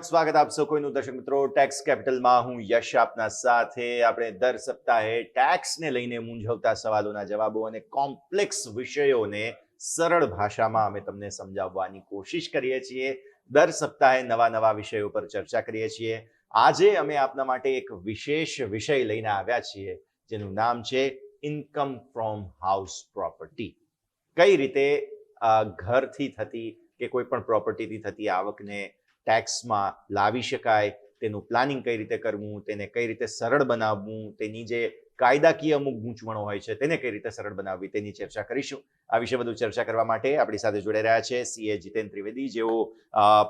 સ્વાગત આપ સૌ કોઈનું દર્શક મિત્રો ટેક્સ કેપિટલમાં હું યશ આપના સાથે આપણે દર સપ્તાહે ટેક્સને લઈને મૂંઝવતા સવાલોના જવાબો અને કોમ્પ્લેક્સ વિષયોને સરળ ભાષામાં અમે તમને સમજાવવાની કોશિશ કરીએ છીએ. દર સપ્તાહે નવા વિષયો પર ચર્ચા કરીએ છીએ. આજે અમે આપના માટે એક વિશેષ વિષય લઈને આવ્યા છીએ જેનું નામ છે ઇન્કમ ફ્રોમ હાઉસ પ્રોપર્ટી. કઈ રીતે ઘરથી થતી કે કોઈ પણ પ્રોપર્ટીથી થતી આવકને ટેક્સમાં લાવી શકાય, તેનું પ્લાનિંગ કઈ રીતે કરવું, તેને કઈ રીતે સરળ બનાવવું, તેની જે કાયદાકીય અમુક ગૂંચવણો હોય છે તેને કઈ રીતે સરળ બનાવવી તેની ચર્ચા કરીશું. આ વિશે વધુ ચર્ચા કરવા માટે આપણી સાથે જોડાઈ રહ્યા છે સીએ જીતેન ત્રિવેદી, જેઓ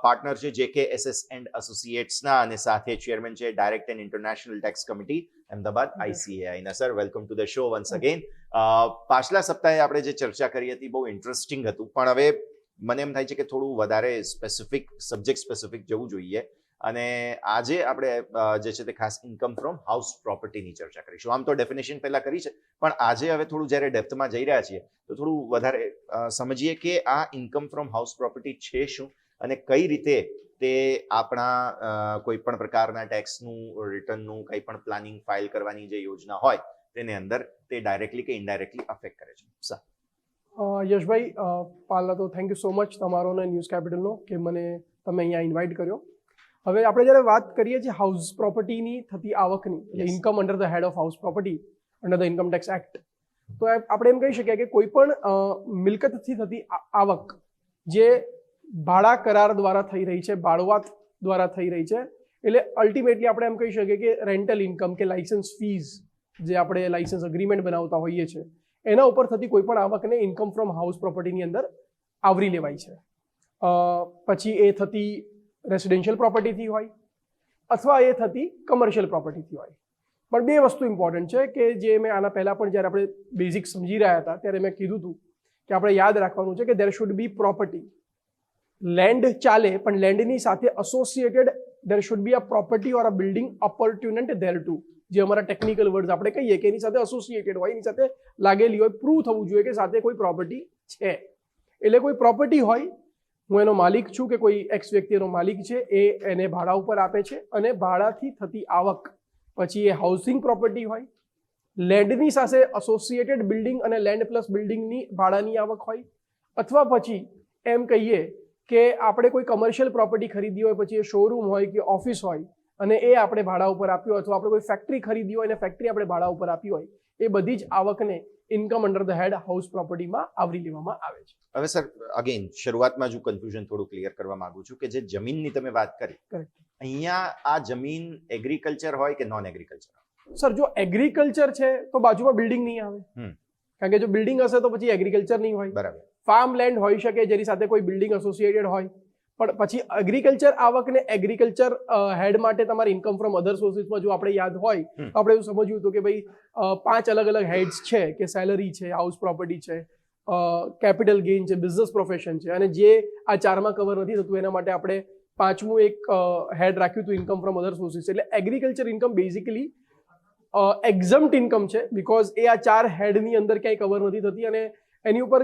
પાર્ટનર છે જેકે એસએસ એન્ડ એસોસિએટ્સના અને સાથે ચેરમેન છે direct and international tax committee Ahmedabad ICAI. Sir, welcome to the show once again. પાછલા સપ્તાહે આપણે જે ચર્ચા કરી હતી બહુ ઇન્ટરેસ્ટિંગ હતું, પણ હવે મને એમ થાય છે કે થોડું વધારે સ્પેસિફિક, સબ્જેક્ટ સ્પેસિફિક જવું જોઈએ અને આજે આપણે જે છે તે ખાસ ઇન્કમ ફ્રોમ હાઉસ પ્રોપર્ટીની ચર્ચા કરીશું. આમ તો ડેફિનેશન પહેલા કરી છે, પણ આજે હવે થોડું જ્યારે ડેપ્થમાં જઈ રહ્યા છીએ તો થોડું વધારે સમજીએ કે આ ઇન્કમ ફ્રોમ હાઉસ પ્રોપર્ટી છે શું અને કઈ રીતે તે આપણા કોઈ પણ પ્રકારના ટેક્સનું, રિટર્નનું, કંઈ પણ પ્લાનિંગ ફાઇલ કરવાની જે યોજના હોય તેને અંદર તે ડાયરેક્ટલી કે ઇનડાયરેક્ટલી અફેક્ટ કરે છે. સર યશભાઈ, પહેલાં તો થેન્ક યુ સો મચ તમારો અને ન્યૂઝ કેપિટલનો કે મને તમે અહીંયા ઇન્વાઇટ કર્યો. હવે આપણે જ્યારે વાત કરીએ છીએ હાઉસ પ્રોપર્ટીની થતી આવકની, એટલે income under the head of house property under the income tax act, તો આપણે એમ કહી શકીએ કે કોઈ પણ મિલકતથી થતી આવક જે ભાડા કરાર દ્વારા થઈ રહી છે, ભાડુઆત દ્વારા થઈ રહી છે, એટલે અલ્ટિમેટલી આપણે એમ કહી શકીએ કે રેન્ટલ ઇન્કમ કે લાઇસન્સ ફીઝ જે આપણે લાઇસન્સ અગ્રીમેન્ટ બનાવતા હોઈએ છીએ એના ઉપર થતી કોઈ પણ આવકને ઇન્કમ ફ્રોમ હાઉસ પ્રોપર્ટીની અંદર આવરી લેવાય છે. પછી એ થતી રેસિડેન્શિયલ પ્રોપર્ટીથી હોય અથવા એ થતી કમર્શિયલ પ્રોપર્ટીથી હોય. પણ બે વસ્તુ ઇમ્પોર્ટન્ટ છે કે જે મેં આના પહેલાં પણ જ્યારે આપણે બેઝિક સમજી રહ્યા હતા ત્યારે મેં કીધું હતું કે આપણે યાદ રાખવાનું છે કે there should be property. Land ચાલે પણ લેન્ડની સાથે associated there should be a property or a building appurtenant thereto, જે અમારા ટેકનિકલ વર્ડ્સ આપણે કહીએ કે એની સાથે એસોસિએટેડ હોય, એની સાથે લાગેલી હોય, પ્રૂવ થવું જોઈએ કે સાથે કોઈ પ્રોપર્ટી છે. એટલે કોઈ પ્રોપર્ટી હોય, હું એનો માલિક છું કે કોઈ એક્સ વ્યક્તિ એનો માલિક છે, એ એને ભાડા ઉપર આપે છે અને ભાડાથી થતી આવક પછી એ હાઉસિંગ પ્રોપર્ટી હોય, લેન્ડની સાથે એસોસિએટેડ બિલ્ડિંગ અને લેન્ડ પ્લસ બિલ્ડિંગની ભાડાની આવક હોય, અથવા પછી એમ કહીએ કે આપણે કોઈ કમર્શિયલ પ્રોપર્ટી ખરીદી હોય, પછી એ શોરૂમ હોય કે ઓફિસ હોય અને એ આપણે ભાડા ઉપર આપ્યું, અથવા આપણે કોઈ ફેક્ટરી ખરીદી હોય અને ફેક્ટરી આપણે ભાડા ઉપર આપી હોય, એ બધી જ આવકને income under the head house પ્રોપર્ટીમાં આવરી લેવામાં આવે છે. હવે સર, અગેન શરૂઆતમાં જ હું કન્ફ્યુઝન થોડું ક્લિયર કરવા માંગુ છું કે જે જમીનની તમે વાત કરી, અહીંયા આ જમીન એગ્રીકલ્ચર હોય કે નોન એગ્રીકલ્ચર? સર, જો એગ્રીકલ્ચર છે તો બાજુમાં બિલ્ડિંગ નહીં આવે, કારણ કે જો બિલ્ડિંગ હશે તો પછી એગ્રીકલ્ચર નહીં હોય. બરાબર. ફાર્મ લેન્ડ હોઈ શકે જેની સાથે કોઈ બિલ્ડિંગ એસોસિએટેડ હોય, પણ પછી એગ્રીકલ્ચર આવકને એગ્રીકલ્ચર હેડ માટે તમારે ઇન્કમ ફ્રોમ અધર સોર્સિસમાં જો આપણે યાદ હોય તો આપણે એવું સમજ્યું હતું કે ભાઈ 5 અલગ અલગ હેડ્સ છે કે સેલરી છે, હાઉસ પ્રોપર્ટી છે, કેપિટલ ગેઇન છે, બિઝનેસ પ્રોફેશન છે, અને જે આ 4માં કવર નથી થતું એના માટે આપણે 5મું એક હેડ રાખ્યું હતું ઇન્કમ ફ્રોમ અધર સોર્સિસ. એટલે એગ્રીકલ્ચર ઇન્કમ બેઝિકલી એક્ઝમ્પ્ટ ઇન્કમ છે બીકોઝ એ આ 4 હેડની અંદર ક્યાંય કવર નથી થતી અને એની ઉપર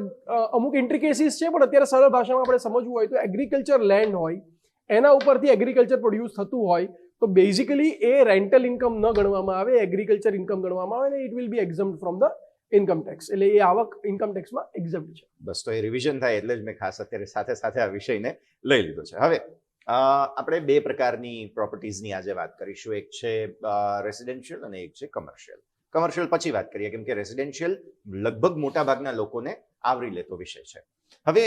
અમુક ઇન્ટ્રિકેસીસ છે. પણ અત્યારે સરળ ભાષામાં આપણે સમજવું હોય તો એગ્રીકલ્ચર લેન્ડ હોય, એના ઉપરથી એગ્રીકલ્ચર પ્રોડ્યુસ થતું હોય તો બેઝિકલી એ રેન્ટલ ઇન્કમ ન ગણવામાં આવે, એગ્રીકલ્ચર ઇન્કમ ગણવામાં આવે અને it will be exempt from the income tax. એટલે એ આવક ઇન્કમ ટેક્સમાં એક્ઝમ્પ્ટ છે. બસ, તો એ રિવિઝન થાય એટલે જ મેં ખાસ અત્યારે સાથે આ વિષયને લઈ લીધો છે. હવે આપણે બે પ્રકારની પ્રોપર્ટીઝની આજે વાત કરીશું. એક છે રેસિડેન્શિયલ અને એક છે કમર્શિયલ. કમર્શિયલ પછી વાત કરીએ, કેમ કે રેસિડેન્શિયલ લગભગ મોટા ભાગના લોકોને આવરી લેતો વિષય છે. હવે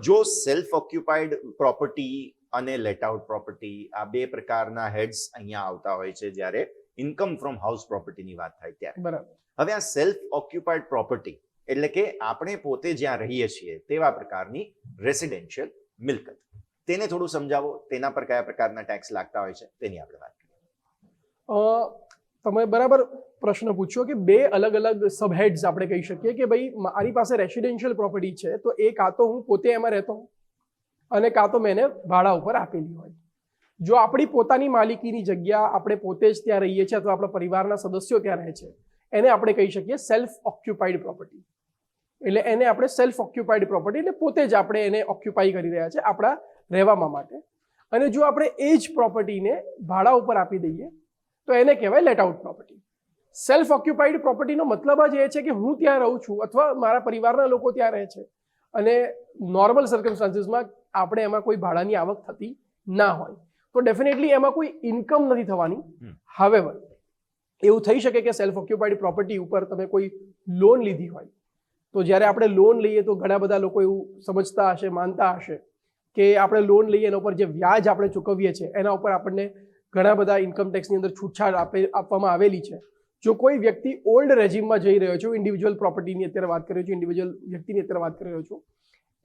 જો સેલ્ફ ઓક્યુપાઈડ પ્રોપર્ટી અને લેટ આઉટ પ્રોપર્ટી, આ બે પ્રકારના હેડ્સ અહીંયા આવતા હોય છે જ્યારે ઇન્કમ ફ્રોમ હાઉસ પ્રોપર્ટીની વાત થાય ત્યારે. બરાબર. હવે આ સેલ્ફ ઓક્યુપાઈડ પ્રોપર્ટી એટલે કે આપણે પોતે જ્યાં રહીએ છીએ તેવા પ્રકારની રેસિડેન્શિયલ મિલકત, તેને થોડું સમજાવો, તેના પર કયા પ્રકારના ટેક્સ લાગતા હોય છે તેની આપણે વાત કરીએ. તમે બરાબર પ્રશ્ન પૂછ્યો કે બે અલગ અલગ સબહેડ્સ આપણે કહી શકીએ કે ભાઈ મારી પાસે રેસિડેન્શિયલ પ્રોપર્ટી છે તો એ કાં તો હું પોતે એમાં રહેતો હોઉં અને કાં તો મેં એને ભાડા ઉપર આપેલી હોય. જો આપણી પોતાની માલિકીની જગ્યા આપણે પોતે જ ત્યાં રહીએ છીએ અથવા આપણા પરિવારના સદસ્યો ત્યાં રહે છે, એને આપણે કહી શકીએ સેલ્ફ ઓક્યુપાઈડ પ્રોપર્ટી. એટલે એને આપણે સેલ્ફ ઓક્યુપાઈડ પ્રોપર્ટી એટલે પોતે જ આપણે એને ઓક્યુપાઈ કરી રહ્યા છે આપણા રહેવામાં માટે. અને જો આપણે એ જ પ્રોપર્ટીને ભાડા ઉપર આપી દઈએ તો એને કહેવાય let out property. Self occupied પ્રોપર્ટીનો મતલબ જ એ છે કે હું ત્યાં રહું છું અથવા મારા પરિવારના લોકો ત્યાં રહે છે અને નોર્મલ સર્કમસ્ટાન્સીસમાં આપણે એમાં કોઈ ભાડાની આવક થતી ના હોય તો ડેફિનેટલી એમાં કોઈ ઇન્કમ નથી થવાની. હાવેવર એવું થઈ શકે કે સેલ્ફ ઓક્યુપાઈડ પ્રોપર્ટી ઉપર તમે કોઈ લોન લીધી હોય તો જ્યારે આપણે લોન લઈએ તો ઘણા બધા લોકો એવું સમજતા હશે, માનતા હશે કે આપણે લોન લઈએ એના ઉપર જે વ્યાજ આપણે ચૂકવીએ છીએ એના ઉપર આપણને ઘણા બધા ઇન્કમ ટેક્સની અંદર છૂટછાટ આપવામાં આવેલી છે. જો કોઈ વ્યક્તિ ઓલ્ડ રેજીમમાં જઈ રહ્યો છે, ઇન્ડિવિજ્યુઅલ પ્રોપર્ટીની અત્યારે વાત કરી રહ્યો છું, ઇન્ડિવિજ્યુઅલ વ્યક્તિની અત્યારે વાત કરી રહ્યો છું,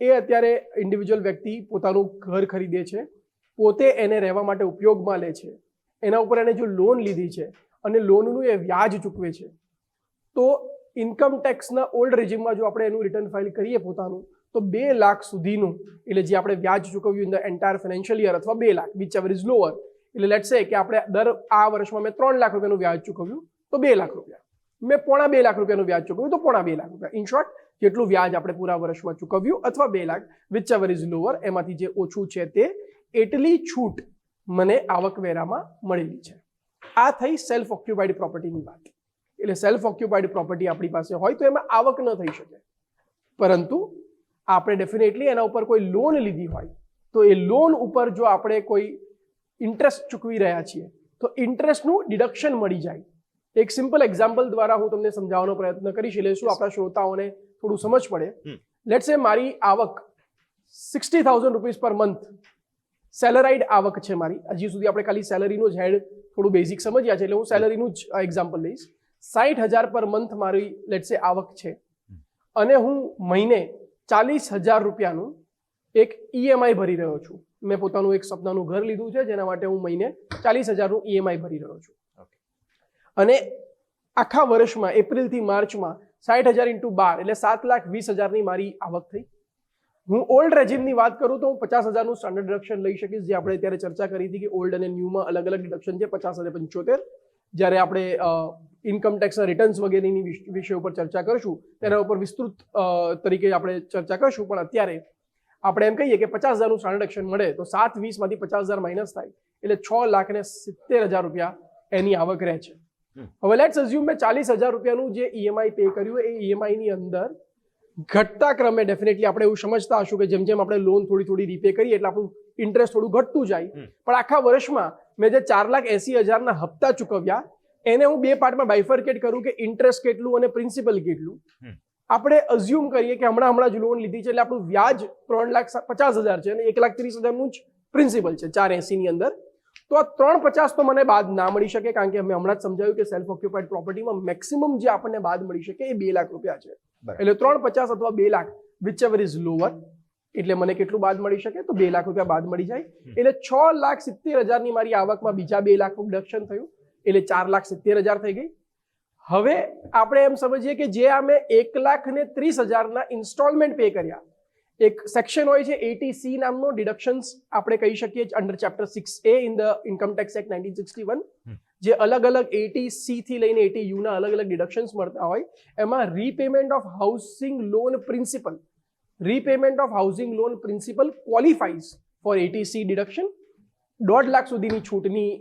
એ અત્યારે ઇન્ડિવિજ્યુઅલ વ્યક્તિ પોતાનું ઘર ખરીદે છે, પોતે એને રહેવા માટે ઉપયોગમાં લે છે, એના ઉપર એને જો લોન લીધી છે અને લોનનું એ વ્યાજ ચૂકવે છે તો ઇન્કમ ટેક્સના ઓલ્ડ રેજીમમાં જો આપણે એનું રિટર્ન ફાઇલ કરીએ પોતાનું તો 2 લાખ સુધીનું એટલે જે આપણે વ્યાજ ચૂકવ્યું in the entire financial year અથવા 2 lakh whichever is lower એટલે લેટ્સ સે કે આપણે દર આ વર્ષમાં મેં 3 લાખ રૂપિયાનું વ્યાજ ચૂકવ્યું તો 2 લાખ રૂપિયા, મેં 2.5 લાખ રૂપિયાનું વ્યાજ ચૂકવ્યું તો 2.5 લાખ રૂપિયા. ઇન શોર્ટ જેટલું વ્યાજ આપણે પૂરા વર્ષમાં ચૂકવ્યું અથવા 2 lakh whichever is lower એમાંથી જે ઓછું છે તે એટલી છૂટ મને આવકવેરામાં મળેલી છે. આ થઈ સેલ્ફ ઓક્યુપાઈડ પ્રોપર્ટીની વાત. એટલે સેલ્ફ ઓક્યુપાઈડ પ્રોપર્ટી આપણી પાસે હોય તો એમાં આવક ન થઈ શકે, પરંતુ આપણે ડેફિનેટલી એના ઉપર કોઈ લોન લીધી હોય તો એ લોન ઉપર જો આપણે કોઈ ઇન્ટરેસ્ટ ચૂકવી રહ્યા છીએ તો ઇન્ટરેસ્ટનું ડિડક્શન મળી જાય. એક સિમ્પલ એક્ઝામ્પલ દ્વારા હું તમને સમજાવવાનો પ્રયત્ન કરીશ એટલે શું આપણા શ્રોતાઓને થોડું સમજ પડે. લેટ્સ સે મારી આવક 60,000 રૂપીઝ પર મંથ સેલરાઇડ આવક છે મારી. હજી સુધી આપણે ખાલી સેલરીનું જ હેડ થોડું બેઝિક સમજ્યા છે એટલે હું સેલરીનું જ એક્ઝામ્પલ લઈશ. 60,000 પર મંથ મારી લેટ્સ સે આવક છે અને હું મહિને 40,000 રૂપિયાનું એક ઈએમઆઈ ભરી રહ્યો છું. મેં પોતાનું એક સપનાનું ઘર લીધું છે જેના માટે હું મહિને 40,000નું ઈએમઆઈ ભરી રહ્યો છું અને આખા વર્ષમાં એપ્રિલથી માર્ચમાં 60,000 × 12 એટલે 7,20,000ની મારી આવક થઈ. હું ઓલ્ડ રેજીમની વાત કરું તો હું 50,000નું સ્ટાન્ડર્ડ ડિડક્શન લઈ શકીશ, જે આપણે અત્યારે ચર્ચા કરી હતી કે ઓલ્ડ અને ન્યૂમાં અલગ અલગ ડિડક્શન છે 50 અને 75. જ્યારે આપણે ઇન્કમ ટેક્સના રિટર્ન્સ વગેરેની વિષય ઉપર ચર્ચા કરશું તેના ઉપર વિસ્તૃત તરીકે આપણે ચર્ચા કરશું. પણ અત્યારે આપણે એમ કહીએ કે 50,000નું સ્ટાન્ડર્ડ ડિડક્શન મળે તો 7,20માંથી 50,000 માઇનસ થાય એટલે 6,70,000 રૂપિયા એની આવક રહે છે. હવે લેટ્સ અઝ્યુમ મેં 40,000 રૂપિયાનું જે ઈએમઆઈ પે કર્યું એ ઈએમઆઈની અંદર ઘટતા ક્રમે ડેફિનેટલી આપણે એવું સમજતા હશું કે જેમ જેમ આપણે લોન થોડી થોડી રીપે કરીએ એટલે આપણું ઇન્ટરેસ્ટ થોડું ઘટતું જાય. પણ આખા વર્ષમાં મેં જે 4,80,000ના હપ્તા ચૂકવ્યા એને હું 2 પાર્ટમાં બાયફર્કેટ કરું કે ઇન્ટરેસ્ટ કેટલું અને પ્રિન્સિપલ કેટલું. આપણે અઝ્યુમ કરીએ કે હમણાં જ લોન લીધી છે એટલે આપણું વ્યાજ 3,50,000 છે અને 1,30,000નું જ પ્રિન્સિપલ છે 480ની અંદર. તો આ 350 તો મને બાદ ના મળી શકે કારણ કે મેં હમણાં જ સમજાવ્યું કે સેલ્ફ ઓક્યુપાઈડ પ્રોપર્ટીમાં મેક્સિમમ જે આપણને બાદ મળી શકે એ 2 લાખ રૂપિયા છે. એટલે 350 અથવા 2 lakh whichever is lower એટલે મને કેટલું બાદ મળી શકે તો 2 લાખ રૂપિયા બાદ મળી જાય. એટલે 6,70,000ની મારી આવકમાં બીજા 2 લાખનું ડિડક્શન થયું એટલે 4,70,000 થઈ ગઈ. હવે આપણે એમ સમજીએ કે જે અમે 1,30,000ના ઇન્સ્ટોલમેન્ટ પે કર્યા, એક સેક્શન હોય છે 80C નામનો ડિડક્શન્સ આપણે કહી શકીએ under chapter 6A in the income tax act 1961, જે અલગ અલગ 80C થી લઈને 80U ના અલગ અલગ ડિડક્શન્સ મળતા હોય. એમાં repayment of housing loan principal, repayment of housing loan principal qualifies for 80C deduction. 1.5 lakh સુધીની છૂટની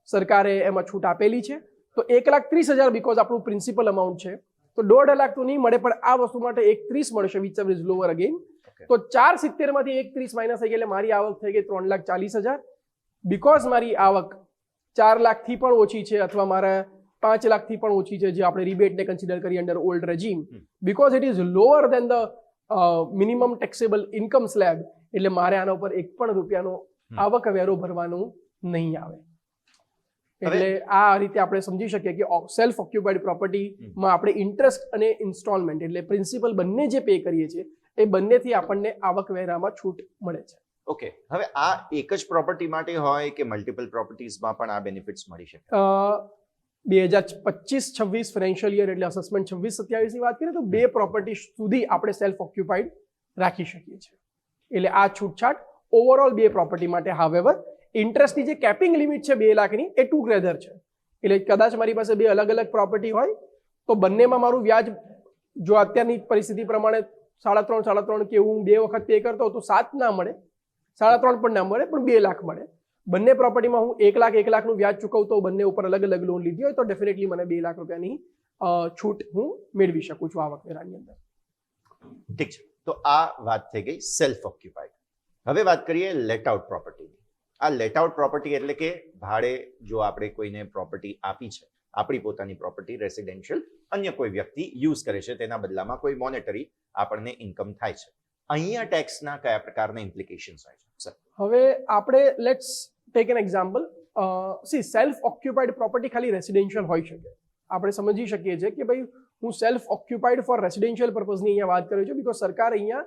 સરકારે એમાં છૂટ આપેલી છે. તો 1,30,000 બીકોઝ આપણું પ્રિન્સિપલ અમાઉન્ટ છે તો 1.5 લાખ તો નહીં મળે પણ આ વસ્તુ માટે 1,30 મળશે which ever is lower again. તો 470માંથી 1,30 માઇનસ થઈ ગઈ એટલે મારી આવક થઈ ગઈ 3,40,000. બીકોઝ મારી આવક 4 લાખથી પણ ઓછી છે અથવા મારા 5 લાખથી પણ ઓછી છે જે આપણે રિબેટને કન્સિડર કરીએ under old regime, because it is lower than the minimum taxable income slab એટલે મારે આના ઉપર 1 પણ રૂપિયાનો આવક વેરો ભરવાનું નહીં આવે. એટલે આ રીતે આપણે સમજી શકીએ કે સેલ્ફ ઓક્યુપાઈડ પ્રોપર્ટીમાં આપણે ઇન્ટરેસ્ટ અને ઇન્સ્ટોલમેન્ટ એટલે પ્રિન્સિપલ બંને જે પે કરીએ છીએ એ બંનેથી આપણને આવકવેરામાં છૂટ મળે છે. ઓકે, હવે આ એક જ પ્રોપર્ટી માટે હોય કે મલ્ટિપલ પ્રોપર્ટીઝમાં પણ આ બેનિફિટ્સ મળી શકે? 2025-26 ફાઇનાન્શિયલ યર એટલે અસેસમેન્ટ 26-27ની વાત કરીએ તો 2 પ્રોપર્ટી સુધી આપણે સેલ્ફ ઓક્યુપાઈડ રાખી શકીએ છીએ. એટલે આ છૂટછાટ ઓવરઓલ 2 પ્રોપર્ટી માટે. હાવેવર ઇન્ટરેસ્ટની જે કેપિંગ લિમિટ છે 2 લાખની એ ટુગેધર છે. એટલે કદાચ મારી પાસે 2 અલગ અલગ પ્રોપર્ટી હોય તો બંનેમાં મારું વ્યાજ જો અત્યારની પરિસ્થિતિ પ્રમાણે 3.5 કે હું 2 વખત પે કરતો તો 7 ના મળે, 3.5 પણ ના મળે પણ 2 લાખ મળે. બંને પ્રોપર્ટીમાં હું 1 લાખનું વ્યાજ ચૂકવતો બંને ઉપર અલગ અલગ લોન લીધી હોય તો ડેફિનેટલી મને 2 લાખ રૂપિયાની છૂટ હું મેળવી શકું છું આવકવેરાની અંદર. ઠીક છે, તો આ વાત થઈ ગઈ સેલ્ફ ઓક્યુપાઈડ. હવે વાત કરીએ લેટ આઉટ પ્રોપર્ટીની. આ લેટ આઉટ પ્રોપર્ટી એટલે કે ભાડે જો આપણે કોઈને પ્રોપર્ટી આપી છે, આપણી પોતાની પ્રોપર્ટી રેસિડેન્શિયલ, અન્ય કોઈ વ્યક્તિ યુઝ કરે છે, તેના બદલામાં કોઈ મોનેટરી આપણને ઇન્કમ થાય છે. અહીંયા ટેક્સના કયા પ્રકારના ઇમ્પ્લિકેશન્સ હોય છે સર? હવે આપણે let's take an example. Self occupied property ખાલી રેસિડેન્શિયલ હોઈ શકે. આપણે સમજી શકીએ છીએ કે ભાઈ હું સેલ્ફ ઓક્યુપાઈડ ફોર રેસિડેન્શિયલ પર્પઝની અહીંયા વાત કરું છું બીકોઝ સરકાર અહીંયા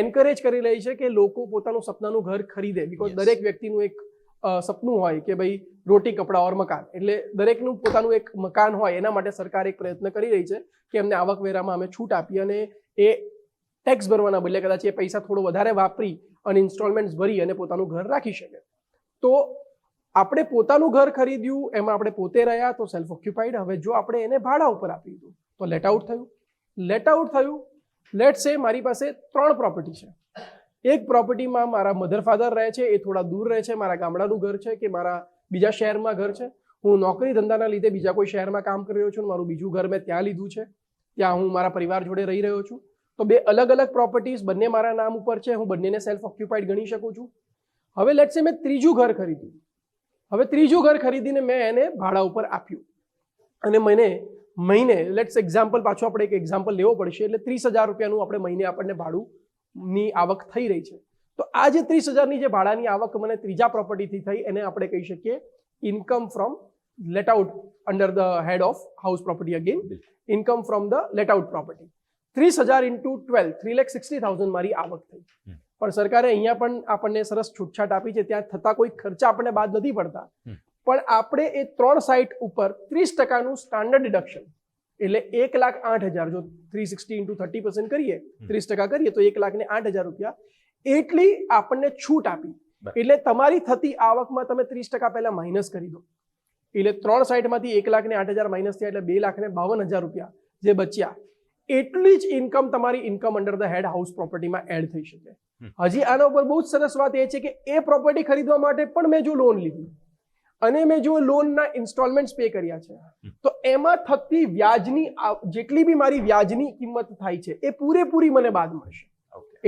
એન્કરેજ કરી રહી છે કે લોકો પોતાનું સપનાનું ઘર ખરીદે. બીકોઝ દરેક વ્યક્તિનું એક સપનું હોય કે ભાઈ રોટી કપડા ઓર મકાન, એટલે દરેકનું પોતાનું એક મકાન હોય. એના માટે સરકાર એક પ્રયત્ન કરી રહી છે કે એમને આવકવેરામાં અમે છૂટ આપી અને એ ટેક્સ ભરવાના બદલે કદાચ એ પૈસા થોડો વધારે વાપરી અને ઇન્સ્ટોલમેન્ટ્સ ભરી અને પોતાનું ઘર રાખી શકે. તો આપણે પોતાનું ઘર ખરીદ્યું, એમાં આપણે પોતે રહ્યા તો સેલ્ફ ઓક્યુપાઈડ. હવે જો આપણે એને ભાડા ઉપર આપી દીધું તો લેટ આઉટ થયું. લેટ આઉટ થયું, લેટ સે મારી પાસે 3 પ્રોપર્ટી છે. એક પ્રોપર્ટીમાં મારા મધર ફાધર રહે છે, એ થોડા દૂર રહે છે, મારા ગામડાનું ઘર છે કે મારા બીજા શહેરમાં ઘર છે. હું નોકરી ધંધાના લીધે બીજા કોઈ શહેરમાં કામ કરી રહ્યો છું, મારું બીજું ઘર મેં ત્યાં લીધું છે, ત્યાં હું મારા પરિવાર જોડે રહી રહ્યો છું. તો 2 અલગ અલગ પ્રોપર્ટીઝ, બંને મારા નામ ઉપર છે, હું બંનેને સેલ્ફ ઓક્યુપાઈડ ગણી શકું છું. હવે લેટ્સ સે મેં ત્રીજું ઘર ખરીદ્યું. હવે ત્રીજું ઘર ખરીદીને મેં એને ભાડા ઉપર આપ્યું અને મને મહિને લેટ્સ એક્ઝામ્પલ, પાછું આપણે એક એક્ઝામ્પલ લેવો પડશે, એટલે 30,000 રૂપિયાનું આપણે મહિને આપણને ભાડુની આવક થઈ રહી છે. તો આ જે 30,000ની જે ભાડાની આવક મને ત્રીજા પ્રોપર્ટીથી થઈ એને આપણે કહી શકીએ income from let out under the head of house property. Again income from the let out property. 30,000 into 12, 3,60,000 મારી આવક થઈ. પણ સરકારે અહીંયા પણ આપણને સરસ છૂટછાટ આપી છે, ત્યાં થતા કોઈ ખર્ચા આપણને બાદ નથી પડતા. પણ આપણે એ 3 સાઇટ ઉપર 30% સ્ટાન્ડર્ડ ડિડક્શન એટલે 1,08,000, જો 360 into 30% કરીએ, 30% કરીએ તો 1,08,000 રૂપિયા એટલી આપણને છૂટ આપી. એટલે તમારી થતી આવકમાં તમે 30% પહેલા માઇનસ કરી દો, એટલે 3 સાઇટમાંથી 1,08,000 માઇનસ થયા એટલે 2,52,000 રૂપિયા જે બચ્યા, એટલી જ ઇન્કમ તમારી income under the head house પ્રોપર્ટીમાં એડ થઈ શકે. હજી આના ઉપર બહુ જ સરસ વાત એ છે કે એ પ્રોપર્ટી ખરીદવા માટે પણ મેં જો લોન લીધી અને મેં જો લોનના ઇન્સ્ટોલમેન્ટ્સ પે કર્યા છે તો એમાં થતી વ્યાજની જેટલી બી મારી વ્યાજની કિંમત થાય છે એ પૂરેપૂરી મને બાદ મળશે.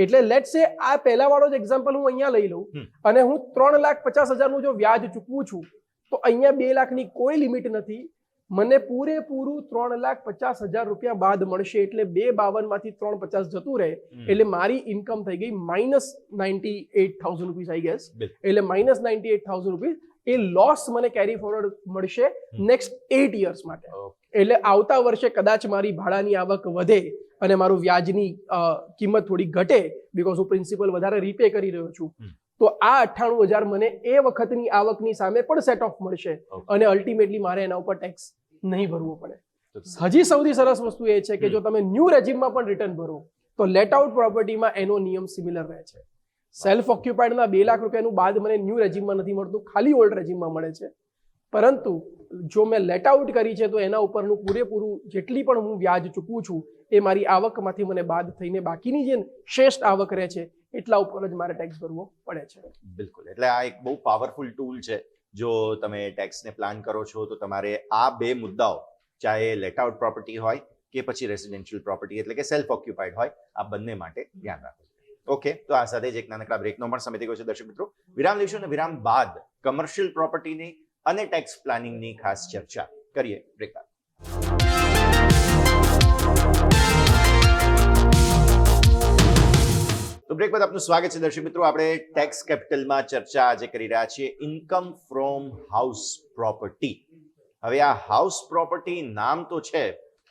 એટલે લેટ્સ સે આ પહેલા વાળો જ એક્ઝામ્પલ હું અહીંયા લઈ લઉં અને હું 3,50,000નું જો વ્યાજ ચૂકવું છું તો અહીંયા 2 લાખની કોઈ લિમિટ નથી. મને પૂરેપૂરું 3,50,000 રૂપિયા બાદ મળશે. એટલે 2,52 માંથી 3,50 જતું રહે એટલે મારી ઇન્કમ થઈ ગઈ -98,000 રૂપીસ આઈ ગેસ. એટલે -98,000 રૂપીસ એ લોસ મને કેરી ફોરવર્ડ મળશે નેક્સ્ટ 8 years માટે. એટલે આવતા વર્ષે કદાચ મારી ભાડાની આવક વધે અને મારું વ્યાજની કિંમત થોડી ઘટે બીકોઝ હું પ્રિન્સિપલ વધારે રીપે કરી રહ્યો છું, તો આ 98,000 મને એ વખતની આવકની સામે પણ સેટ ઓફ મળશે અને અલ્ટિમેટલી મારે એના ઉપર ટેક્સ નહીં ભરવો પડે. હજી સૌથી સરસ વસ્તુ એ છે કે જો તમે ન્યૂ રેજીમમાં પણ રિટર્ન ભરો તો લેટ આઉટ પ્રોપર્ટીમાં એનો નિયમ સિમિલર રહે છે. સેલ્ફ ઓક્યુપાઈડના 2 લાખ રૂપિયાનું બાદ મને ન્યૂ રેજીમમાં નથી મળતું, ખાલી ઓલ્ડ રેજીમમાં મળે છે. પરંતુ જો મેં લેટ આઉટ કરી છે તો એના ઉપરનું પૂરેપૂરું જેટલી પણ હું વ્યાજ ચૂકવું છું એ મારી આવકમાંથી મને બાદ થઈને બાકીની જે શ્રેષ્ઠ આવક રહે છે એટલા ઉપર જ મારે ટેક્સ ભરવો પડે છે. બિલકુલ, એટલે આ એક બહુ પાવરફુલ ટૂલ છે. જો તમે ટેક્સને પ્લાન કરો છો તો તમારે આ 2 મુદ્દાઓ, ચાહે લેટ આઉટ પ્રોપર્ટી હોય કે પછી રેસિડેન્શિયલ પ્રોપર્ટી એટલે કે સેલ્ફ ઓક્યુપાઈડ હોય, આ બંને માટે ધ્યાન રાખવું. ઓકે, તો આ સાથે જ એક નાનકડા બ્રેકનો પણ સમય થઈ ગયો છે દર્શક મિત્રો. વિરામ લઈશું અને વિરામ બાદ કમર્શિયલ પ્રોપર્ટીની અને ટેક્સ પ્લાનિંગની ખાસ ચર્ચા કરીએ. બ્રેક બાદ. તો બ્રેક બાદ આપનું સ્વાગત છે દર્શક મિત્રો. આપણે ટેક્સ કેપિટલમાં ચર્ચા આજે કરી રહ્યા છીએ ઇન્કમ ફ્રોમ હાઉસ પ્રોપર્ટી. હવે આ હાઉસ પ્રોપર્ટી નામ તો છે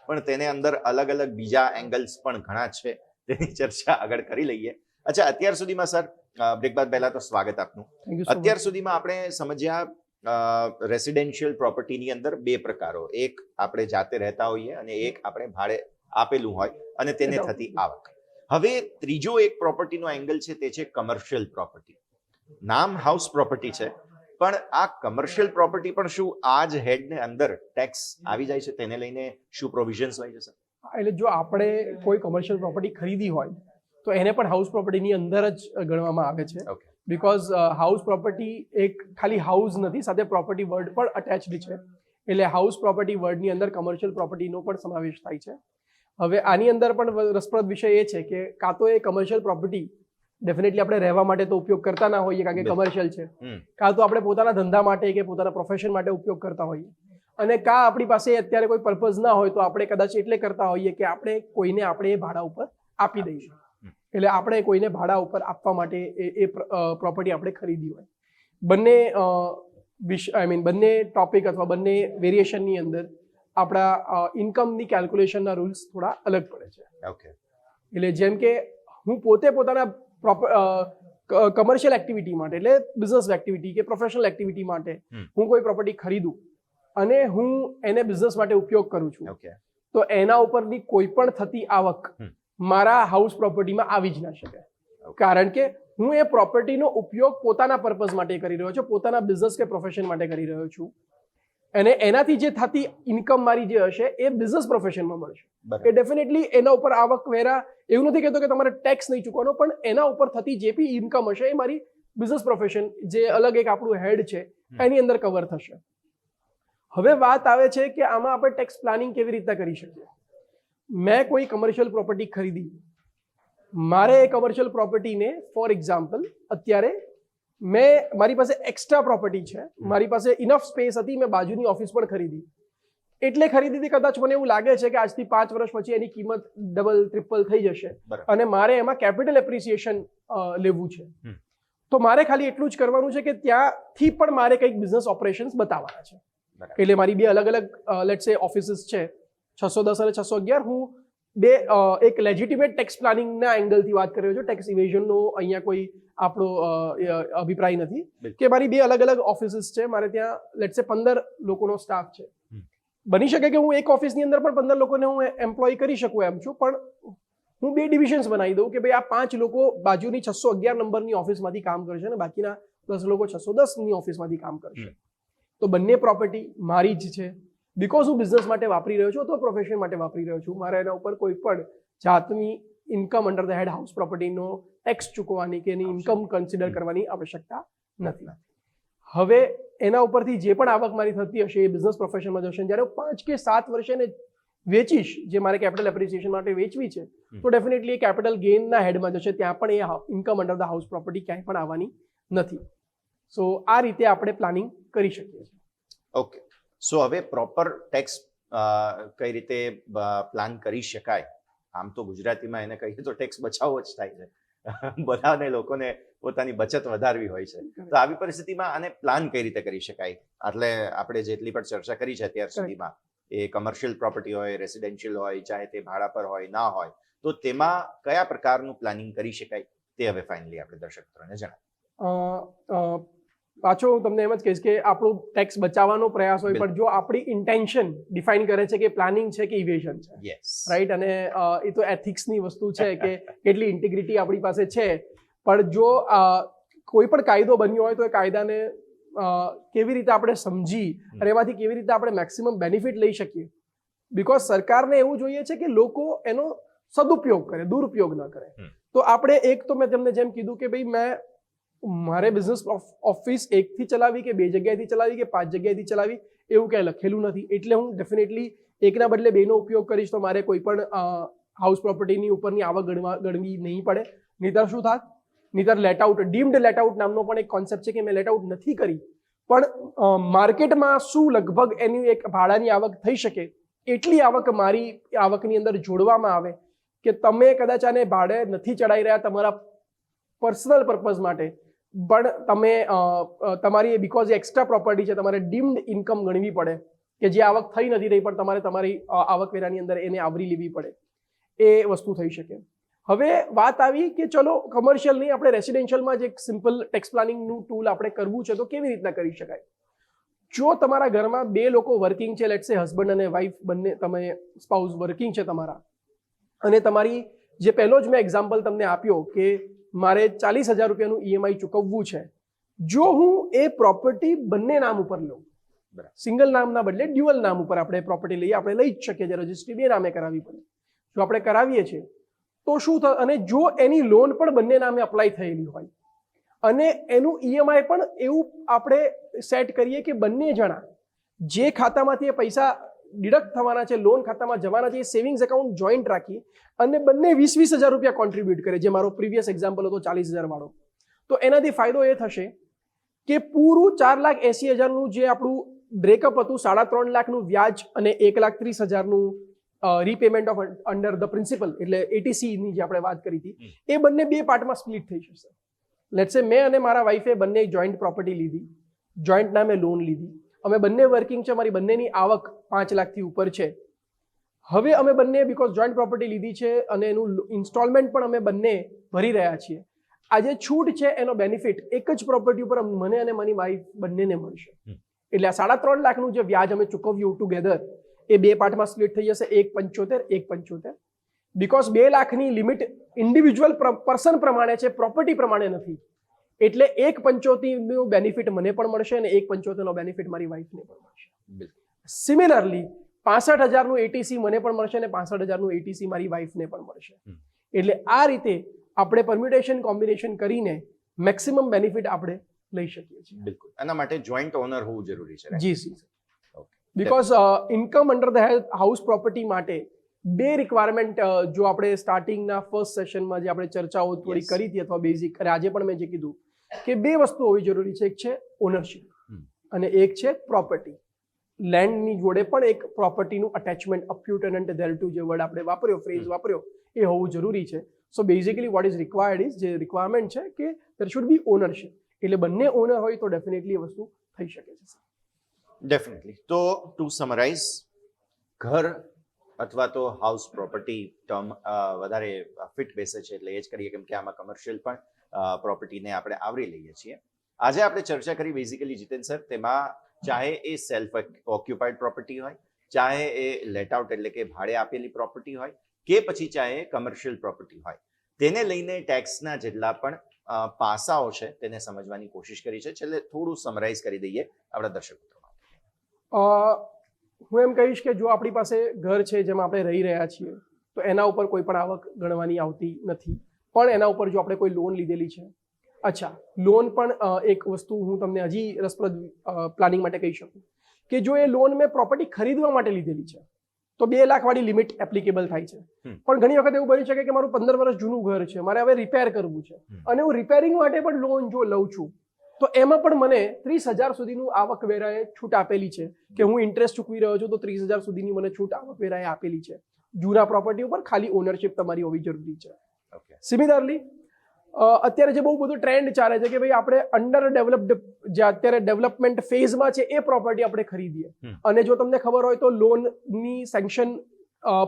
પણ તેને અંદર અલગ અલગ બીજા એંગલ્સ પણ ઘણા છે, તેની ચર્ચા આગળ કરી લઈએ. અચ્છા, અત્યાર સુધીમાં સર, બ્રેક બાદ પહેલા તો સ્વાગત આપનું. અત્યાર સુધીમાં આપણે સમજ્યા રેસિડેન્શિયલ પ્રોપર્ટીની અંદર 2 પ્રકારો, એક આપણે જાતે રહેતા હોઈએ અને એક આપણે ભાડે આપેલું હોય અને તેને થતી આવક. હવે ત્રીજો એક પ્રોપર્ટીનો એંગલ છે તે છે કમર્શિયલ પ્રોપર્ટી. નામ હાઉસ પ્રોપર્ટી છે પણ આ કમર્શિયલ પ્રોપર્ટી પણ શું આ જ હેડને અંદર ટેક્સ આવી જાય છે? તેને લઈને શું પ્રોવિઝન્સ હોય છે સર? એટલે જો આપણે કોઈ કોમર્શિયલ પ્રોપર્ટી ખરીદી હોય તો એને પણ હાઉસ પ્રોપર્ટીની અંદર જ ગણવામાં આવે છે. બિકોઝ હાઉસ પ્રોપર્ટી એક ખાલી હાઉસ નથી, સાથે પ્રોપર્ટી વર્ડ પણ અટેચડ છે. એટલે હાઉસ પ્રોપર્ટી વર્ડની અંદર કમર્શિયલ પ્રોપર્ટીનો પણ સમાવેશ થાય છે. હવે આની અંદર પણ રસપ્રદ વિષય એ છે કે કાં તો એ કમર્શિયલ પ્રોપર્ટી ડેફિનેટલી આપણે રહેવા માટે તો ઉપયોગ કરતા ના હોઈએ કારણ કે કમર્શિયલ છે, કાં તો આપણે પોતાના ધંધા માટે કે પોતાના પ્રોફેશન માટે ઉપયોગ કરતા હોઈએ, અને કાં આપણી પાસે અત્યારે કોઈ પર્પઝ ના હોય તો આપણે કદાચ એટલે કરતા હોઈએ કે આપણે કોઈને એ ભાડા ઉપર આપી દઈશું. એટલે આપણે કોઈને ભાડા ઉપર આપવા માટે એ પ્રોપર્ટી આપણે ખરીદી હોય. બંને બંને ટોપિક અથવા બંને વેરિએશનની અંદર આપણા ઇન્કમની કેલ્ક્યુલેશનના રૂલ્સ થોડા અલગ પડે છે. ઓકે. એટલે જેમ કે હું પોતે પોતાના કમર્શિયલ એક્ટિવિટી માટે એટલે બિઝનેસ એક્ટિવિટી કે પ્રોફેશનલ એક્ટિવિટી માટે હું કોઈ પ્રોપર્ટી ખરીદું અને હું એને બિઝનેસ માટે ઉપયોગ કરું છું, તો એના ઉપરની કોઈ પણ થતી આવક મારા હાઉસ પ્રોપર્ટીમાં આવી જ ના શકે. કારણ કે હું એ પ્રોપર્ટીનો ઉપયોગ પોતાના પર્પઝ માટે કરી રહ્યો છું, પોતાના બિઝનેસ કે પ્રોફેશન માટે કરી રહ્યો છું, અને એનાથી જે થતી ઇન્કમ મારી જે હશે એ બિઝનેસ પ્રોફેશનમાં મળશે. એ ડેફિનેટલી એના ઉપર આવક વેરા એવું નથી કહેતો કે તમારે ટેક્સ નહીં ચૂકવાનો, પણ એના ઉપર થતી જે બી ઇન્કમ હશે એ મારી બિઝનેસ પ્રોફેશન જે અલગ એક આપણું હેડ છે એની અંદર કવર થશે. હવે વાત આવે છે કે આમાં આપણે ટેક્સ પ્લાનિંગ કેવી રીતના કરી શકીએ. મેં કોઈ કમર્શિયલ પ્રોપર્ટી ખરીદી, મારે એ કમર્શિયલ પ્રોપર્ટીને ફોર એક્ઝામ્પલ અત્યારે મારી પાસે એક્સ્ટ્રા પ્રોપર્ટી છે, મારી પાસે ઇનફ સ્પેસ હતી, મેં બાજુની ઓફિસ પણ ખરીદી. એટલે ખરીદી હતી કદાચ મને એવું લાગે છે કે આજથી 5 વર્ષ પછી એની કિંમત ડબલ ટ્રિપલ થઈ જશે અને મારે એમાં કેપિટલ એપ્રિસિએશન લેવું છે, તો મારે ખાલી એટલું જ કરવાનું છે કે ત્યાંથી પણ મારે કંઈક બિઝનેસ ઓપરેશન્સ બતાવવાના છે. એટલે મારી બે અલગ અલગ લેટ્સ સે ઓફિસીસ છે, 610 અને 611. હું એક લેજિટિમેટ ટેક્સ પ્લાનિંગના એંગલથી વાત કરી રહ્યો છું. ટેક્સ ઇવેઝનનો અહીંયા કોઈ આપણો અભિપ્રાય નથી કે મારી બે અલગ અલગ ઓફિસીસ છે, મારે ત્યાં લેટ્સ સે 15 લોકોનો સ્ટાફ છે. બની શકે કે હું એક ઓફિસની અંદર પણ 15 લોકોને હું એમ્પ્લોય કરી શકું એમ છું, પણ હું 2 ડિવિઝન્સ બનાવી દઉં કે ભાઈ આ 5 લોકો બાજુની 611 નંબરની ઓફિસમાંથી કામ કરશે અને બાકીના 10 લોકો 610ની ઓફિસમાંથી કામ કરશે. તો બંને પ્રોપર્ટી મારી જ છે. બિકોઝ હું બિઝનેસ માટે વાપરી રહ્યો છું અથવા પ્રોફેશન માટે વાપરી રહ્યો છું, મારે એના ઉપર કોઈ પણ જાતની income under the head house પ્રોપર્ટીનો ટેક્સ ચૂકવવાની કે એની ઇન્કમ કન્સિડર કરવાની આવશ્યકતા નથી. હવે એના ઉપરથી જે પણ આવક મારી થતી હશે એ બિઝનેસ પ્રોફેશનમાં જશે. જ્યારે 5 કે 7 વર્ષે એને વેચીશ, જે મારે કેપિટલ એપ્રિસિએશન માટે વેચવી છે, તો ડેફિનેટલી એ કેપિટલ ગેઇનના હેડમાં જશે, ત્યાં પણ એ income under the house property ક્યાંય પણ આવવાની નથી. સો આ રીતે આપણે પ્લાનિંગ કરી શકીએ છીએ. ઓકે. સો હવે પ્રોપર ટેક્સ કઈ રીતે પ્લાન કરી શકાય? આમ તો ગુજરાતીમાં એને કહીએ તો ટેક્સ બચાવવો જ થાય છે. બધાને લોકોને પોતાની બચત વધારવી હોય છે. તો આવી પરિસ્થિતિમાં આને પ્લાન કઈ રીતે કરી શકાય? એટલે આપણે જેટલી પણ ચર્ચા કરી છે અત્યાર સુધીમાં, એ કમર્શિયલ પ્રોપર્ટી હોય, રેસિડેન્શિયલ હોય, ચાહે તે ભાડા પર હોય ના હોય, તો તેમાં કયા પ્રકારનું પ્લાનિંગ કરી શકાય તે હવે ફાઇનલી આપણે દર્શક મિત્રોને જણાવીએ. પાછો હું તમને એમ જ કહીશ કે આપણું ટેક્સ બચાવવાનો પ્રયાસ હોય, પણ જો આપણી ઇન્ટેન્શન ડિફાઇન કરે છે કે પ્લાનિંગ છે કે ઇવેઝન છે, રાઈટ? અને એ તો એથિક્સની વસ્તુ છે કે કેટલી ઇન્ટિગ્રિટી આપણી પાસે છે. પણ જો કોઈ પણ કાયદો બન્યો હોય તો એ કાયદાને કેવી રીતે આપણે સમજી અને એમાંથી કેવી રીતે આપણે મેક્સિમમ બેનિફિટ લઈ શકીએ. બિકોઝ સરકારને એવું જોઈએ છે કે લોકો એનો સદુપયોગ કરે, દુરુપયોગ ન કરે. તો આપણે એક તો મેં તમને જેમ કીધું કે ભાઈ મારે બિઝનેસ ઓફિસ 1 થી ચલાવી કે 2 જગ્યાએથી ચલાવી કે 5 જગ્યાએથી ચલાવી એવું ક્યાંય લખેલું નથી. એટલે હું ડેફિનેટલી એકના બદલે 2નો ઉપયોગ કરીશ તો મારે કોઈ પણ હાઉસ પ્રોપર્ટીની ઉપરની આવક ગણવી નહીં પડે. નહીતર શું થાત? નહીતર let out, deemed let out નામનો પણ એક કોન્સેપ્ટ છે કે મેં લેટ આઉટ નથી કરી, પણ માર્કેટમાં શું લગભગ એની એક ભાડાની આવક થઈ શકે એટલી આવક મારી આવકની અંદર જોડવામાં આવે કે તમે કદાચ આને ભાડે નથી ચડાવી રહ્યા તમારા પર્સનલ પર્પઝ માટે, પણ તમે તમારી બિકોઝ એક્સ્ટ્રા પ્રોપર્ટી છે તમારે ડીમ્ડ ઇન્કમ ગણવી પડે કે જે આવક થઈ નથી રહી પણ તમારે તમારી આવકવેરાની અંદર એને આવરી લેવી પડે. એ વસ્તુ થઈ શકે. હવે વાત આવી કે ચલો કમર્શિયલ નહીં, આપણે રેસિડેન્શિયલમાં જ એક સિમ્પલ ટેક્સ પ્લાનિંગનું ટૂલ આપણે કરવું છે તો કેવી રીતના કરી શકાય? જો તમારા ઘરમાં 2 લોકો વર્કિંગ છે, લેટ્સ સે હસબન્ડ અને વાઈફ બંને, તમે સ્પાઉસ વર્કિંગ છે તમારા, અને તમારી જે પહેલો જ મેં એક્ઝામ્પલ તમને આપ્યો કે મારે 40,000 રૂપિયાનું EMI ચૂકવવું છે, જો હું એ પ્રોપર્ટી બંને નામ ઉપર લઉં, સિંગલ નામના બદલે ડ્યુઅલ નામ ઉપર આપણે પ્રોપર્ટી લઈએ, આપણે લઈ જ શકીએ છીએ, રજિસ્ટ્રી 2 નામે કરાવવી પડે. જો આપણે કરાવીએ છીએ તો શું થાય? અને જો એની લોન પણ બંને નામે અપ્લાય થયેલી હોય અને એનું ઈએમઆઈ પણ એવું આપણે સેટ કરીએ કે બંને જણા જે ખાતામાંથી એ પૈસા ડિડક્ટ થવાના છે, લોન ખાતામાં જવાના છે, એ સેવિંગ્સ એકાઉન્ટ જોઈન્ટ રાખી અને બંને 20,000 રૂપિયા કોન્ટ્રીબ્યુટ કરે, જે મારો પ્રીવિયસ એક્ઝામ્પલ હતો 40,000 વાળો. તો એનાથી ફાયદો એ થશે કે પૂરું 4,80,000નું જે આપણું બ્રેકઅપ હતું, 3.5 લાખનું વ્યાજ અને 1,30,000નું repayment of under the principal, એટલે એટીસીની જે આપણે વાત કરી હતી, એ બંને 2 પાર્ટમાં સ્પ્લિટ થઈ જશે. લેટ્સ સે મેં અને મારા વાઈફે બંને જોઈન્ટ પ્રોપર્ટી લીધી, જોઈન્ટ નામે લોન લીધી, અમે બંને વર્કિંગ છે, મારી બંનેની આવક 5 લાખથી ઉપર છે. હવે અમે બંને બીકોઝ જોઈન્ટ પ્રોપર્ટી લીધી છે અને એનું ઇન્સ્ટોલમેન્ટ પણ અમે બંને ભરી રહ્યા છીએ. આ જે છૂટ છે એનો બેનિફિટ એક જ પ્રોપર્ટી ઉપર મને અને મારી વાઈફ બંનેને મળશે. એટલે આ 3.5 લાખનું જે વ્યાજ અમે ચૂકવ્યું ટુગેધર એ 2 પાર્ટમાં સ્પ્લિટ થઈ જશે, 1,75,1,75. બીકોઝ 2 લાખની લિમિટ ઇન્ડિવિજ્યુઅલ પર્સન પ્રમાણે છે, પ્રોપર્ટી પ્રમાણે નથી. એટલે 1,75નું બેનિફિટ મને પણ મળશે અને 1,75નો બેનિફિટ મારી વાઈફને પણ મળશે. સિમિલરલી 65,000નું એટીસી મને પણ મળશે અને 65,000નું એટીસી મારી વાઈફને પણ મળશે. એટલે આ રીતે આપણે પરમ્યુટેશન કોમ્બિનેશન કરીને મેક્સિમમ બેનિફિટ આપણે લઈ શકીએ છીએ. બિલકુલ. એના માટે જોઈન્ટ ઓનર હોવું જરૂરી છે. G C. Because income under the house property માટે 2 રિક્વાયરમેન્ટ જો આપણે સ્ટાર્ટિંગના ફર્સ્ટ સેશનમાં જે આપણે ચર્ચાઓ થોડી કરી હતી અથવા બેઝિક, અને આજે પણ મેં જે કીધું કે 2 વસ્તુ હોવી જરૂરી છે. એક છે ઓનરશિપ અને એક છે પ્રોપર્ટી. લેન્ડની જોડે પણ એક પ્રોપર્ટીનું અટેચમેન્ટ, અપ્યુટનન્ટ ધેરટુ જે વર્ડ આપણે વાપર્યો, ફ્રેઝ વાપર્યો, એ હોવું જરૂરી છે. So basically what is required is, જે રિક્વાયરમેન્ટ છે કે દેર શુડ બી ઓનરશિપ. એટલે બંને ઓનર હોય તો ડેફિનેટલી એ વસ્તુ થઈ શકે છે. ડેફિનેટલી. તો ટુ સમરાઇઝ, ઘર અથવા તો હાઉસ પ્રોપર્ટી ટર્મ વધારે ફિટ બેસે છે, એટલે એ જ કરીએ, કેમ કે આમાં કમર્શિયલ પણ પ્રોપર્ટીને આપણે આવરી લઈએ છીએ. આજે આપણે ચર્ચા કરી બેઝિકલી જીતેન સર, તેમાં ચાહે એ સેલ્ફ ઓક્યુપાઈડ પ્રોપર્ટી હોય, ચાહે એ લેટ આઉટ એટલે કે ભાડે આપેલી પ્રોપર્ટી હોય, કે પછી ચાહે કમર્શિયલ પ્રોપર્ટી હોય, તેને લઈને ટેક્સના જેટલા પણ પાસાઓ છે તેને સમજવાની કોશિશ કરી છે. છેલ્લે થોડું સમરાઇઝ કરી દઈએ આપણા દર્શક મિત્રો. હું એમ કહીશ કે જો આપણી પાસે ઘર છે જેમાં આપણે રહી રહ્યા છીએ તો એના ઉપર કોઈ પણ આવક ગણવાની આવતી નથી. પણ એના ઉપર જો આપણે કોઈ લોન લીધેલી છે, અચ્છા, લોન પણ એક વસ્તુ હું તમને હજી રસપ્રદ પ્લાનિંગ માટે કહી શકું કે જો એ લોન મેં પ્રોપર્ટી ખરીદવા માટે લીધેલી છે તો 2 લાખ વાળી લિમિટ એપ્લિકેબલ થાય છે. પણ ઘણી વખત એવું બની શકે કે મારું 15 વર્ષ જૂનું ઘર છે, મારે હવે રિપેર કરવું છે અને હું રિપેરિંગ માટે પણ લોન જો લઉં છું તો એમાં પણ મને 30,000 સુધીનું આવકવેરાએ છૂટ આપેલી છે કે હું ઇન્ટરેસ્ટ ચૂકવી રહ્યો છું તો 30,000 સુધીની મને છૂટ આવકવેરાએ આપેલી છે. જૂના પ્રોપર્ટી ઉપર ખાલી ઓનરશિપ તમારી હોવી જરૂરી છે. સિમિલરલી અત્યારે જે બહુ બધું ટ્રેન્ડ ચાલે છે કે ભાઈ આપણે અંડર ડેવલપ્ડ, જે અત્યારે ડેવલપમેન્ટ ફેઝમાં છે, એ પ્રોપર્ટી આપણે ખરીદીએ. અને જો તમને ખબર હોય તો લોનની સેન્કશન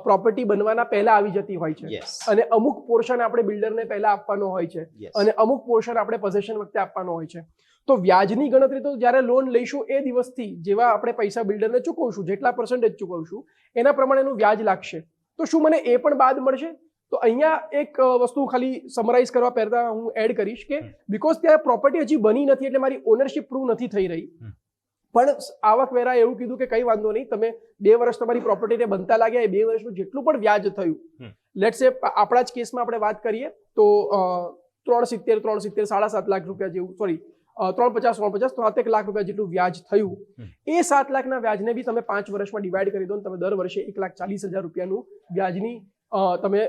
પ્રોપર્ટી બનવાના પહેલા આવી જતી હોય છે અને અમુક પોર્શન આપણે બિલ્ડરને પહેલા આપવાનો હોય છે અને અમુક પોર્શન આપણે પોઝેશન વખતે આપવાનો હોય છે. તો વ્યાજની ગણતરી તો જ્યારે લોન લઈશું એ દિવસથી જેવા આપણે પૈસા બિલ્ડરને ચૂકવશું, જેટલા પર્સન્ટેજ ચૂકવશું એના પ્રમાણેનું વ્યાજ લાગશે. તો શું મને એ પણ બાદ મળશે? તો અહીંયા એક વસ્તુ ખાલી સમરાઇઝ કરવા પહેલા હું એડ કરીશ કે બીકોઝ ત્યાં પ્રોપર્ટી હજી બની નથી એટલે મારી ઓનરશિપ પ્રૂવ નથી થઈ રહી, પણ આવકવેરા એવું કીધું કે કઈ વાંધો નહીં, તમે 2 વર્ષ તમારી પ્રોપર્ટીને બનતા લાગ્યા, એ 2 વર્ષનું જેટલું પણ વ્યાજ થયું, લેટ્સ સે આપણા જ કેસમાં આપણે વાત કરીએ તો 370, 7.5 લાખ રૂપિયા જેવું, સોરી 350, 7 લાખ રૂપિયા જેટલું વ્યાજ થયું, એ 7 લાખના વ્યાજને બી તમે 5 વર્ષમાં ડિવાઈડ કરી દો, તમે દર વર્ષે 1,40,000 રૂપિયાનું વ્યાજની તમે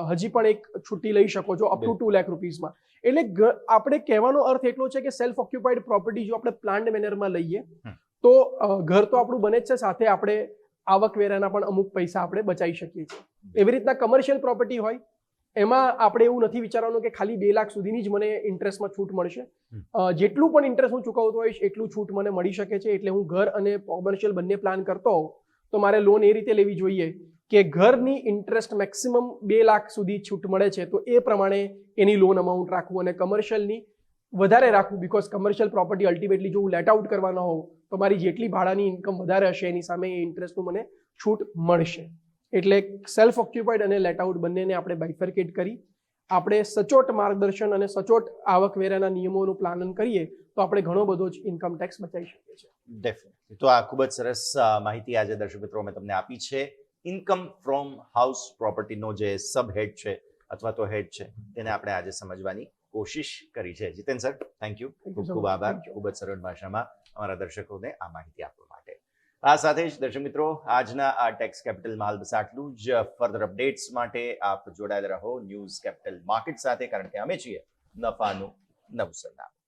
હજી પણ એક છુટ્ટી લઈ શકો છો અપ ટુ 2 લાખ રૂપીઝમાં. એટલે આપણે કહેવાનો અર્થ એટલો છે કે સેલ્ફ ઓક્યુપાઈડ પ્રોપર્ટી જો આપણે પ્લાન્ડ મેનરમાં લઈએ તો ઘર તો આપણું બને જ છે, સાથે આપણે આવકવેરાના પણ અમુક પૈસા આપણે બચાવી શકીએ છીએ. એવી રીતના કમર્શિયલ પ્રોપર્ટી હોય એમાં આપણે એવું નથી વિચારવાનું કે ખાલી 2 લાખ સુધીની જ મને ઇન્ટરેસ્ટમાં છૂટ મળશે. જેટલું પણ ઇન્ટરેસ્ટ હું ચૂકવતો હોઈશ એટલું છૂટ મને મળી શકે છે. એટલે હું ઘર અને કોમર્શિયલ બંને પ્લાન કરતો હોઉં તો મારે લોન એ રીતે લેવી જોઈએ કે ઘરની ઇન્ટરેસ્ટ મેક્સિમમ 2 લાખ સુધી છૂટ મળે છે તો એ પ્રમાણે એની લોન અમાઉન્ટ રાખવું અને કમર્શિયલની વધારે રાખવું. બીકોઝ કમર્શિયલ પ્રોપર્ટી અલ્ટિમેટલી જો હું લેટ આઉટ કરવાનો હોઉં તો મારી જેટલી ભાડાની ઇન્કમ વધારે હશે એની સામે એ ઇન્ટરેસ્ટનું મને છૂટ મળશે. એટલે સેલ્ફ ઓક્યુપાઈડ અને લેટ આઉટ બંનેને આપણે બાયફર્કેટ કરી આપણે સચોટ માર્ગદર્શન અને સચોટ આવકવેરાના નિયમોનું પાલન કરીએ તો આપણે ઘણો બધો જ ઇન્કમ ટેક્સ બચાવી શકીએ છીએ. ડેફિનેટલી. તો આ ખૂબ જ સરસ માહિતી આજે દર્શક મિત્રો મેં તમને આપી છે. ઇન્કમ ફ્રોમ હાઉસ પ્રોપર્ટીનો જે સબ હેડ છે અથવા તો હેડ છે તેને આપણે આજે સમજવાની કોશિશ કરી છે. Jiten sir, thank you, Thank you ખૂબ so ખૂબ much. આભાર, Thank you. ખૂબ જ સરળ ભાષામાં અમારા દર્શકોને આ માહિતી આપવા માટે. આ સાથે જ દર્શક મિત્રો, આજના આ ટેક્સ કેપિટલમાં હાલ બસ આટલું જ. ફર્ધર અપડેટ્સ માટે આપ જોડાયેલા રહો ન્યૂઝ કેપિટલ માર્કેટ સાથે, કારણ કે અમે છીએ નફાનું નવું સરનામું.